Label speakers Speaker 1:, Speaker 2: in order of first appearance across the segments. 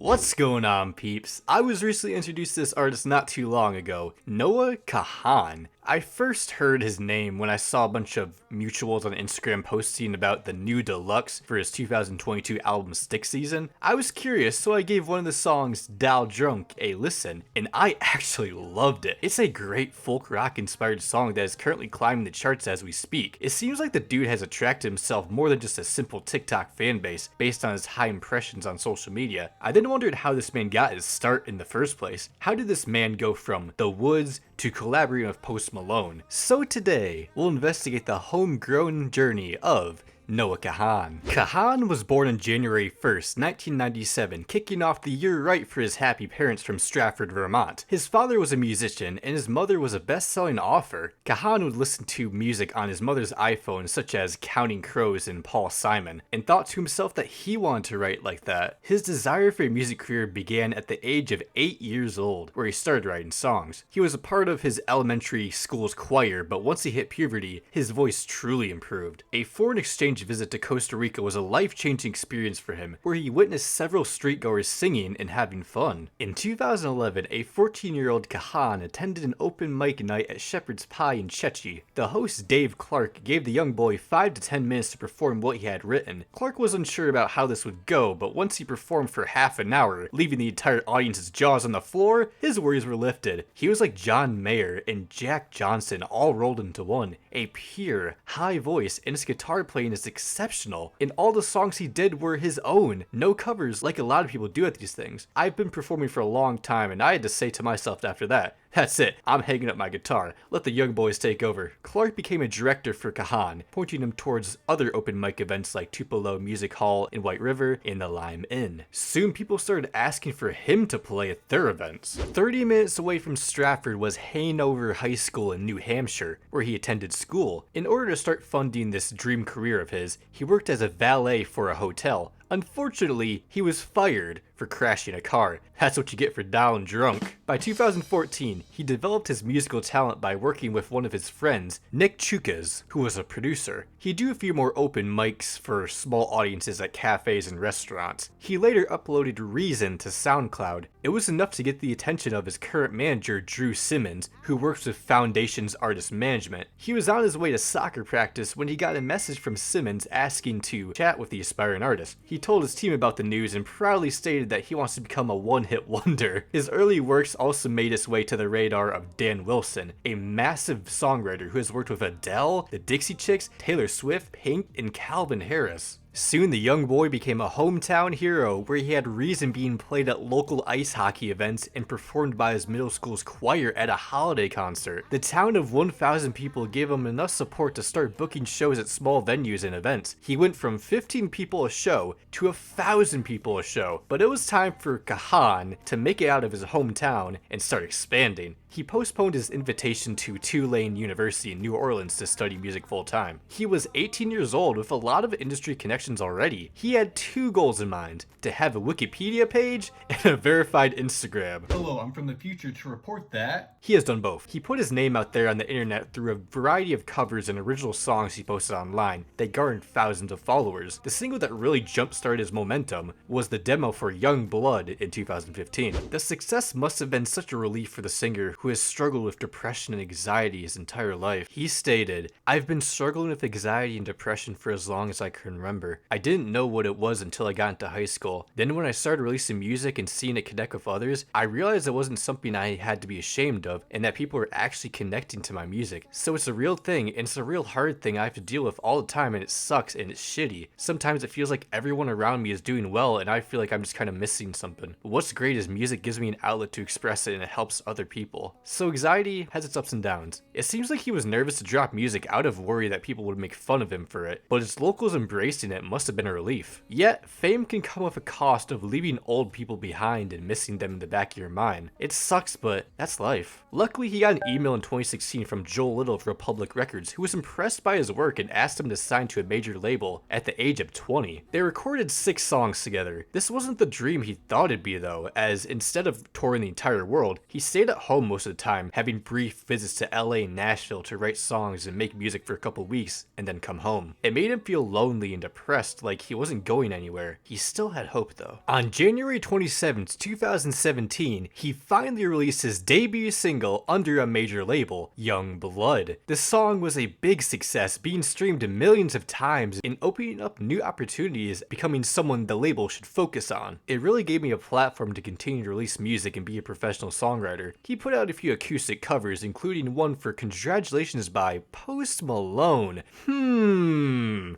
Speaker 1: What's going on, peeps? I was recently introduced to this artist not too long ago, Noah Kahan. I first heard his name when I saw a bunch of mutuals on Instagram posting about the new deluxe for his 2022 album Stick Season. I was curious, so I gave one of the songs, Dal Drunk, a listen, and I actually loved it. It's a great folk rock inspired song that is currently climbing the charts as we speak. It seems like the dude has attracted himself more than just a simple TikTok fan base based on his high impressions on social media. I then wondered how this man got his start in the first place. How did this man go from The Woods to collaborating with Post Malone? So today, we'll investigate the homegrown journey of Noah Kahan. Kahan was born on January 1st, 1997, kicking off the year right for his happy parents from Stratford, Vermont. His father was a musician, and his mother was a best-selling author. Kahan would listen to music on his mother's iPhone, such as Counting Crows and Paul Simon, and thought to himself that he wanted to write like that. His desire for a music career began at the age of 8 years old, where he started writing songs. He was a part of his elementary school's choir, but once he hit puberty, his voice truly improved. A foreign exchange visit to Costa Rica was a life-changing experience for him, where he witnessed several streetgoers singing and having fun. In 2011, a 14-year-old Kahan attended an open mic night at Shepherd's Pie in Chechi. The host, Dave Clark, gave the young boy 5 to 10 minutes to perform what he had written. Clark was unsure about how this would go, but once he performed for half an hour, leaving the entire audience's jaws on the floor, his worries were lifted. He was like John Mayer and Jack Johnson all rolled into one. A pure, high voice, and his guitar playing is exceptional, and all the songs he did were his own. No covers like a lot of people do at these things. I've been performing for a long time, and I had to say to myself after that, that's it, I'm hanging up my guitar. Let the young boys take over. Clark became a director for Kahan, pointing him towards other open mic events like Tupelo Music Hall in White River and the Lime Inn. Soon people started asking for him to play at their events. 30 minutes away from Stratford was Hanover High School in New Hampshire, where he attended school. In order to start funding this dream career of his, he worked as a valet for a hotel. Unfortunately, he was fired for crashing a car. That's what you get for down drunk. By 2014, he developed his musical talent by working with one of his friends, Nick Chukas, who was a producer. He'd do a few more open mics for small audiences at cafes and restaurants. He later uploaded Reason to SoundCloud. It was enough to get the attention of his current manager, Drew Simmons, who works with Foundations Artist Management. He was on his way to soccer practice when he got a message from Simmons asking to chat with the aspiring artist. He told his team about the news and proudly stated that he wants to become a one-hit wonder. His early works also made its way to the radar of Dan Wilson, a massive songwriter who has worked with Adele, the Dixie Chicks, Taylor Swift, Pink, and Calvin Harris. Soon the young boy became a hometown hero, where he had Reason being played at local ice hockey events and performed by his middle school's choir at a holiday concert. The town of 1,000 people gave him enough support to start booking shows at small venues and events. He went from 15 people a show to 1,000 people a show, but it was time for Kahan to make it out of his hometown and start expanding. He postponed his invitation to Tulane University in New Orleans to study music full-time. He was 18 years old with a lot of industry connections already. He had 2 goals in mind: to have a Wikipedia page and a verified Instagram. Hello, I'm from the future to report that. He has done both. He put his name out there on the internet through a variety of covers and original songs he posted online. They garnered thousands of followers. The single that really jump-started his momentum was the demo for Young Blood in 2015. The success must have been such a relief for the singer, who has struggled with depression and anxiety his entire life. He stated, "I've been struggling with anxiety and depression for as long as I can remember. I didn't know what it was until I got into high school. Then when I started releasing music and seeing it connect with others, I realized it wasn't something I had to be ashamed of, and that people were actually connecting to my music. So it's a real thing, and it's a real hard thing I have to deal with all the time, and it sucks and it's shitty. Sometimes it feels like everyone around me is doing well, and I feel like I'm just kind of missing something. But what's great is music gives me an outlet to express it, and it helps other people." So anxiety has its ups and downs. It seems like he was nervous to drop music out of worry that people would make fun of him for it, but his locals embracing it must have been a relief. Yet, fame can come with a cost of leaving old people behind and missing them in the back of your mind. It sucks, but that's life. Luckily, he got an email in 2016 from Joel Little of Republic Records, who was impressed by his work and asked him to sign to a major label at the age of 20. They recorded 6 songs together. This wasn't the dream he thought it'd be though, as instead of touring the entire world, he stayed at home most of the time, having brief visits to LA and Nashville to write songs and make music for a couple weeks and then come home. It made him feel lonely and depressed depressed, like he wasn't going anywhere. He still had hope though. On January 27th, 2017, he finally released his debut single under a major label, Young Blood. This song was a big success, being streamed millions of times and opening up new opportunities, becoming someone the label should focus on. It really gave me a platform to continue to release music and be a professional songwriter. He put out a few acoustic covers, including one for Congratulations by Post Malone.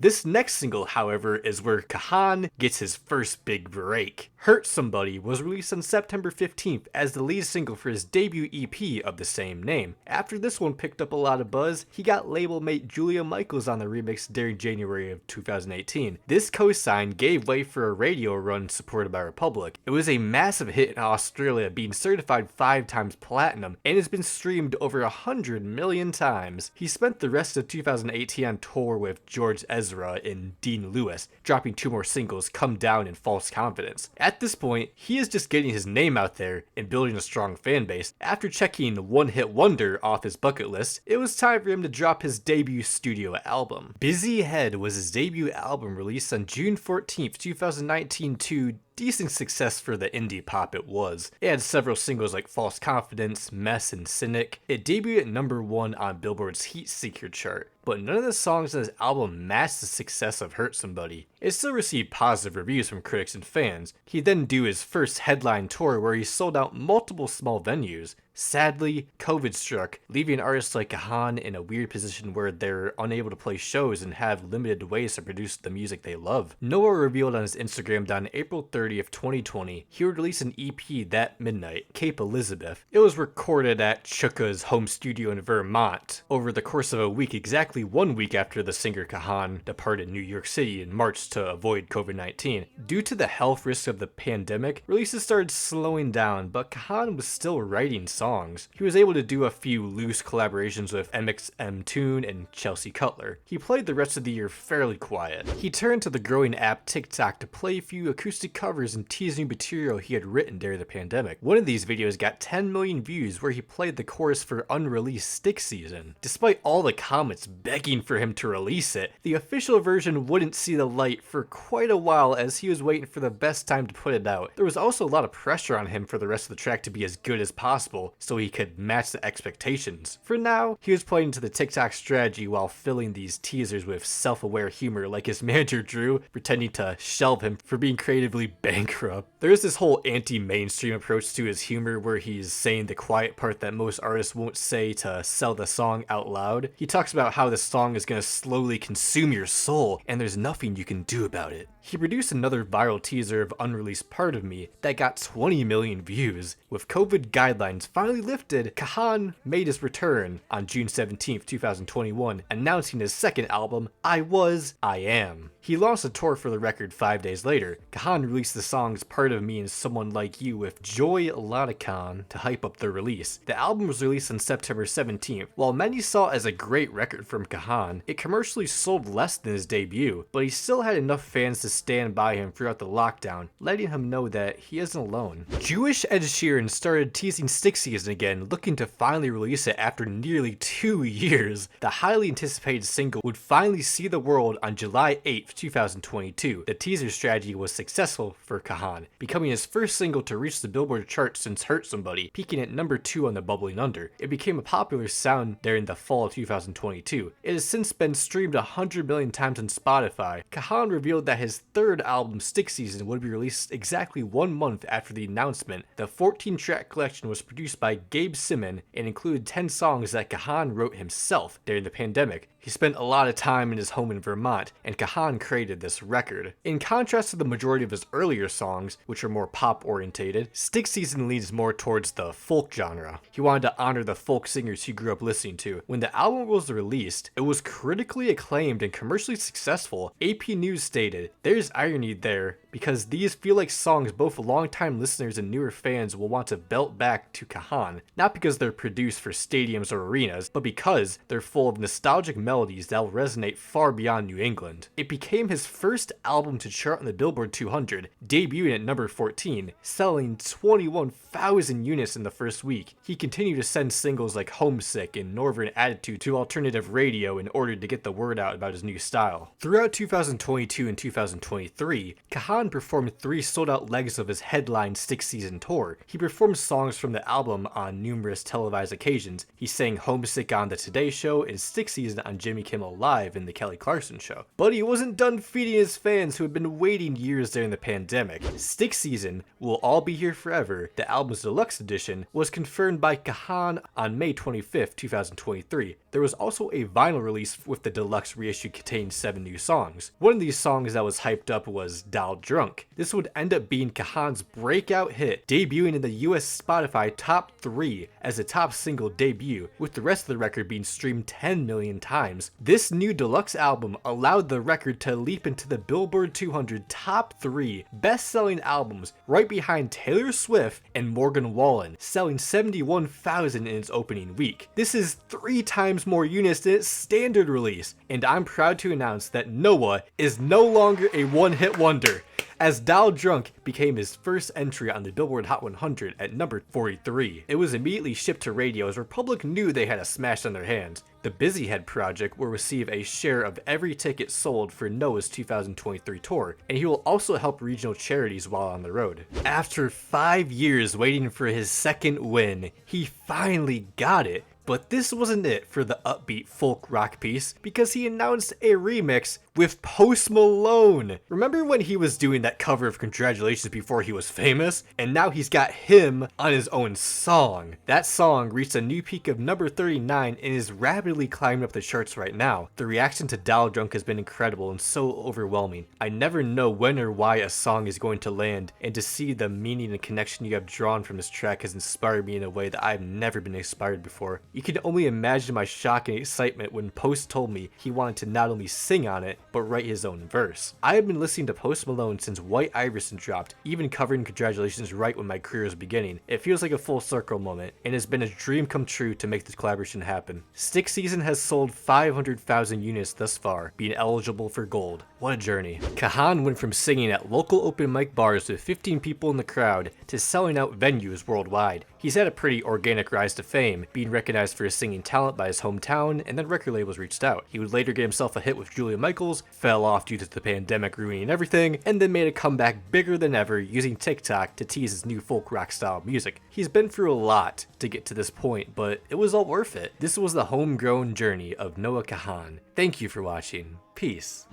Speaker 1: This next single, however, is where Kahan gets his first big break. Hurt Somebody was released on September 15th as the lead single for his debut EP of the same name. After this one picked up a lot of buzz, he got label mate Julia Michaels on the remix during January of 2018. This co-sign gave way for a radio run supported by Republic. It was a massive hit in Australia, being certified 5 times platinum, and has been streamed over 100 million times. He spent the rest of 2018 on tour with George Ezra and Dean Lewis, dropping 2 more singles, Come Down and False Confidence. At this point, he is just getting his name out there and building a strong fan base. After checking One Hit Wonder off his bucket list, it was time for him to drop his debut studio album. Busy Head was his debut album, released on June 14th, 2019 to decent success for the indie pop it was. It had several singles like False Confidence, Mess, and Cynic. It debuted at number 1 on Billboard's Heat Seeker chart, but none of the songs on this album matched the success of Hurt Somebody. It still received positive reviews from critics and fans. He'd then do his first headline tour where he sold out multiple small venues. Sadly, COVID struck, leaving artists like Kahan in a weird position where they're unable to play shows and have limited ways to produce the music they love. Noah revealed on his Instagram that on April 30th, 2020, he would release an EP that midnight, Cape Elizabeth. It was recorded at Chuka's home studio in Vermont over the course of a week, exactly 1 week after the singer Kahan departed New York City in March to avoid COVID-19. Due to the health risks of the pandemic, releases started slowing down, but Kahan was still writing songs. He was able to do a few loose collaborations with MXTAPE and Chelsea Cutler. He played the rest of the year fairly quiet. He turned to the growing app TikTok to play a few acoustic covers and tease new material he had written during the pandemic. One of these videos got 10 million views where he played the chorus for unreleased Stick Season. Despite all the comments begging for him to release it, the official version wouldn't see the light for quite a while as he was waiting for the best time to put it out. There was also a lot of pressure on him for the rest of the track to be as good as possible, so he could match the expectations. For now, he was playing to the TikTok strategy while filling these teasers with self-aware humor like his manager Drew, pretending to shelve him for being creatively bankrupt. There is this whole anti-mainstream approach to his humor where he's saying the quiet part that most artists won't say to sell the song out loud. He talks about how the song is going to slowly consume your soul and there's nothing you can do about it. He produced another viral teaser of Unreleased Part of Me that got 20 million views. With COVID guidelines finally lifted, Kahan made his return on June 17th, 2021, announcing his second album, I Was, I Am. He launched a tour for the record 5 days later. Kahan released the songs Part of Me and Someone Like You with Joy Latakan to hype up the release. The album was released on September 17th. While many saw it as a great record from Kahan, it commercially sold less than his debut, but he still had enough fans to stand by him throughout the lockdown, letting him know that he isn't alone. Jewish Ed Sheeran started teasing Stick Season again, looking to finally release it after nearly 2 years. The highly anticipated single would finally see the world on July 8th, 2022. The teaser strategy was successful for Kahan, becoming his first single to reach the Billboard chart since Hurt Somebody, peaking at number 2 on the Bubbling Under. It became a popular sound during the fall of 2022. It has since been streamed 100 million times on Spotify. Kahan revealed that his third album, Stick Season, would be released exactly 1 month after the announcement. The 14-track collection was produced by Gabe Simon and included 10 songs that Kahan wrote himself during the pandemic. He spent a lot of time in his home in Vermont, and Kahan created this record. In contrast to the majority of his earlier songs, which are more pop-orientated, Stick Season leans more towards the folk genre. He wanted to honor the folk singers he grew up listening to. When the album was released, it was critically acclaimed and commercially successful. AP News stated, "There's irony there. because these feel like songs both longtime listeners and newer fans will want to belt back to Kahan, not because they're produced for stadiums or arenas, but because they're full of nostalgic melodies that'll resonate far beyond New England. It became his first album to chart on the Billboard 200, debuting at number 14, selling 21,000 units in the first week. He continued to send singles like Homesick and Northern Attitude to alternative radio in order to get the word out about his new style. Throughout 2022 and 2023, Kahan performed 3 sold-out legs of his headline Stick Season tour. He performed songs from the album on numerous televised occasions. He sang Homesick on The Today Show and Stick Season on Jimmy Kimmel Live and The Kelly Clarkson Show. But he wasn't done feeding his fans who had been waiting years during the pandemic. Stick Season, Will All Be Here Forever, the album's deluxe edition, was confirmed by Kahan on May 25th, 2023. There was also a vinyl release with the deluxe reissue containing 7 new songs. One of these songs that was hyped up was Dial Drunk. This would end up being Kahan's breakout hit, debuting in the US Spotify Top 3 as a top single debut, with the rest of the record being streamed 10 million times. This new deluxe album allowed the record to leap into the Billboard 200 Top 3 best-selling albums, right behind Taylor Swift and Morgan Wallen, selling 71,000 in its opening week. This is 3 times more units than its standard release, and I'm proud to announce that Noah is no longer a one-hit wonder, as Dial Drunk became his first entry on the Billboard Hot 100 at number 43. It was immediately shipped to radios where public knew they had a smash on their hands. The Busyhead Project will receive a share of every ticket sold for Noah's 2023 tour, and he will also help regional charities while on the road. After 5 years waiting for his second win, he finally got it. But this wasn't it for the upbeat folk rock piece, because he announced a remix with Post Malone. Remember when he was doing that cover of Congratulations before he was famous? And now he's got him on his own song. That song reached a new peak of number 39 and is rapidly climbing up the charts right now. The reaction to Dial Drunk has been incredible and so overwhelming. I never know when or why a song is going to land, and to see the meaning and connection you have drawn from this track has inspired me in a way that I've never been inspired before. You can only imagine my shock and excitement when Post told me he wanted to not only sing on it, but write his own verse. I have been listening to Post Malone since White Iverson dropped, even covering Congratulations right when my career was beginning. It feels like a full circle moment, and it's been a dream come true to make this collaboration happen. Stick Season has sold 500,000 units thus far, being eligible for gold. What a journey. Kahan went from singing at local open mic bars with 15 people in the crowd to selling out venues worldwide. He's had a pretty organic rise to fame, being recognized for his singing talent by his hometown, and then record labels reached out. He would later get himself a hit with Julia Michaels, fell off due to the pandemic ruining everything, and then made a comeback bigger than ever using TikTok to tease his new folk rock style music. He's been through a lot to get to this point, but it was all worth it. This was the homegrown journey of Noah Kahan. Thank you for watching. Peace.